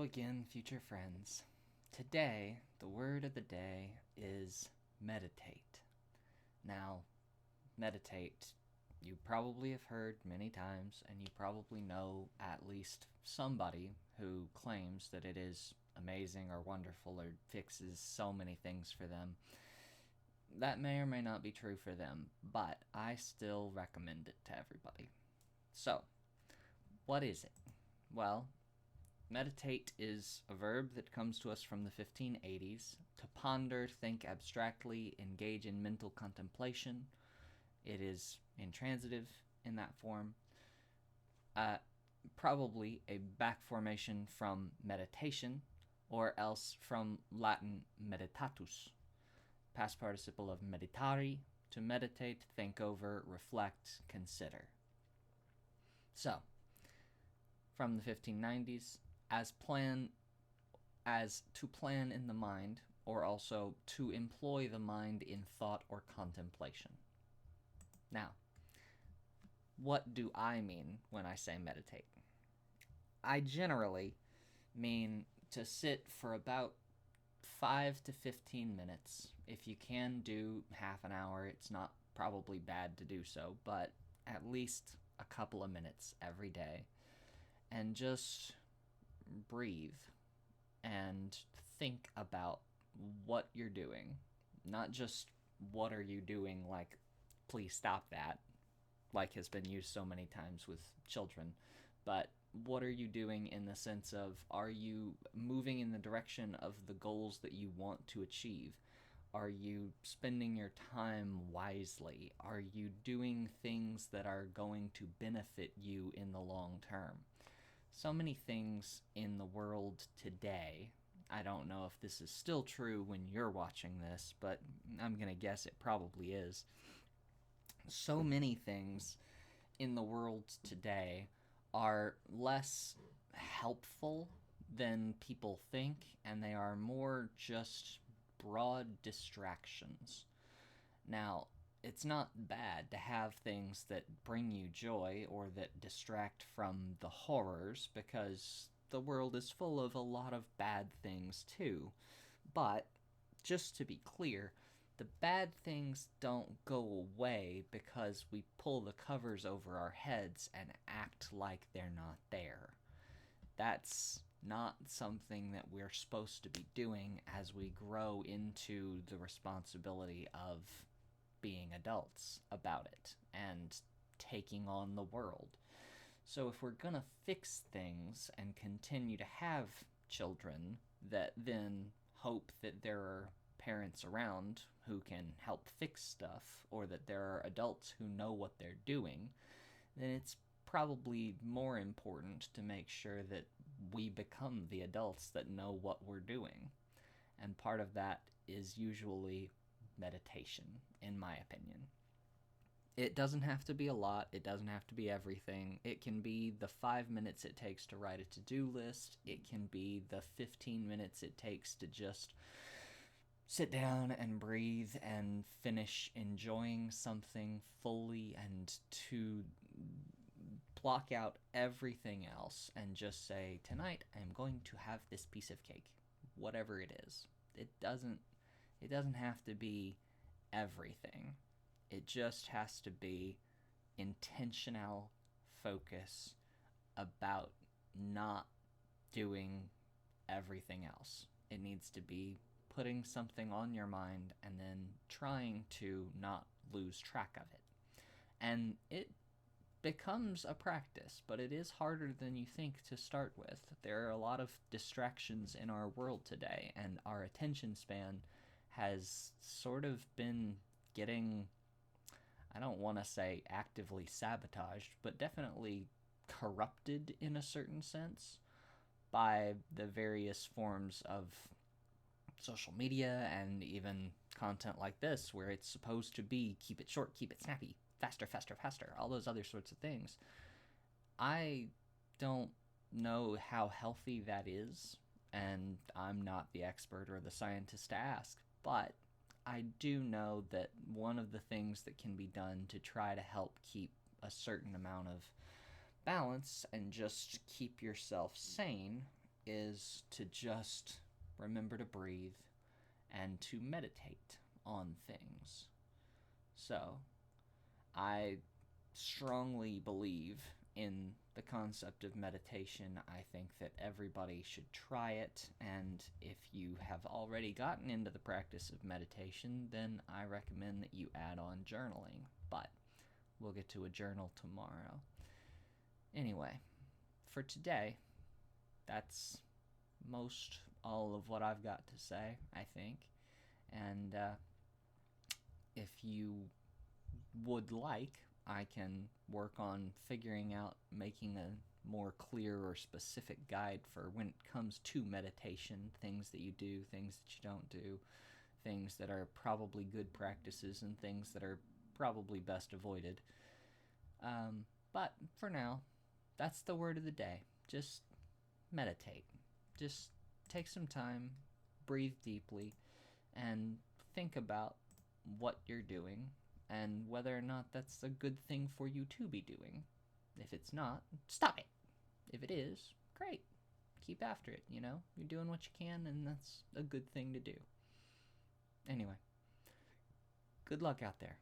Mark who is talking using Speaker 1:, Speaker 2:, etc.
Speaker 1: Hello again, future friends. Today, the word of the day is meditate. Now, meditate, you probably have heard many times, and you probably know at least somebody who claims that it is amazing or wonderful or fixes so many things for them. That may or may not be true for them, but I still recommend it to everybody. So, what is it? Well, meditate is a verb that comes to us from the 1580s. To ponder, think abstractly, engage in mental contemplation. It is intransitive in that form. Probably a back formation from meditation, or else from Latin meditatus, past participle of meditari, to meditate, think over, reflect, consider. So, from the 1590s, as to plan in the mind, or also to employ the mind in thought or contemplation. Now, what do I mean when I say meditate? I generally mean to sit for about 5 to 15 minutes. If you can do half an hour, it's not probably bad to do so, but at least a couple of minutes every day. And just breathe and think about what you're doing. Not just what are you doing, like, please stop that, like has been used so many times with children, but what are you doing in the sense of, are you moving in the direction of the goals that you want to achieve? Are you spending your time wisely? Are you doing things that are going to benefit you in the long term? So many things in the world today, I don't know if this is still true when you're watching this, but I'm going to guess it probably is. So many things in the world today are less helpful than people think, and they are more just broad distractions. Now, it's not bad to have things that bring you joy or that distract from the horrors, because the world is full of a lot of bad things too. But, just to be clear, the bad things don't go away because we pull the covers over our heads and act like they're not there. That's not something that we're supposed to be doing as we grow into the responsibility of being adults about it and taking on the world. So if we're gonna fix things and continue to have children that then hope that there are parents around who can help fix stuff, or that there are adults who know what they're doing, then it's probably more important to make sure that we become the adults that know what we're doing. And part of that is usually meditation, in my opinion. It doesn't have to be a lot. It doesn't have to be everything. It can be the 5 minutes it takes to write a to-do list. It can be the 15 minutes it takes to just sit down and breathe and finish enjoying something fully, and to block out everything else and just say, tonight I'm going to have this piece of cake, whatever it is. It doesn't have to be everything. It just has to be intentional focus about not doing everything else. It needs to be putting something on your mind and then trying to not lose track of it. And it becomes a practice, but it is harder than you think to start with. There are a lot of distractions in our world today, and our attention span has sort of been getting, I don't want to say actively sabotaged, but definitely corrupted in a certain sense by the various forms of social media and even content like this, where it's supposed to be keep it short, keep it snappy, faster, faster, faster, all those other sorts of things. I don't know how healthy that is, and I'm not the expert or the scientist to ask, but I do know that one of the things that can be done to try to help keep a certain amount of balance and just keep yourself sane is to just remember to breathe and to meditate on things. So, I strongly believe in the concept of meditation. I think that everybody should try it, and if you have already gotten into the practice of meditation, then I recommend that you add on journaling, but we'll get to a journal tomorrow. Anyway, for today, that's most all of what I've got to say, I think. And if you would like, I can work on figuring out making a more clear or specific guide for when it comes to meditation, things that you do, things that you don't do, things that are probably good practices and things that are probably best avoided. But for now, that's the word of the day. Just meditate. Just take some time, breathe deeply, and think about what you're doing and whether or not that's a good thing for you to be doing. If it's not, stop it. If it is, great. Keep after it, you know? You're doing what you can, and that's a good thing to do. Anyway, good luck out there.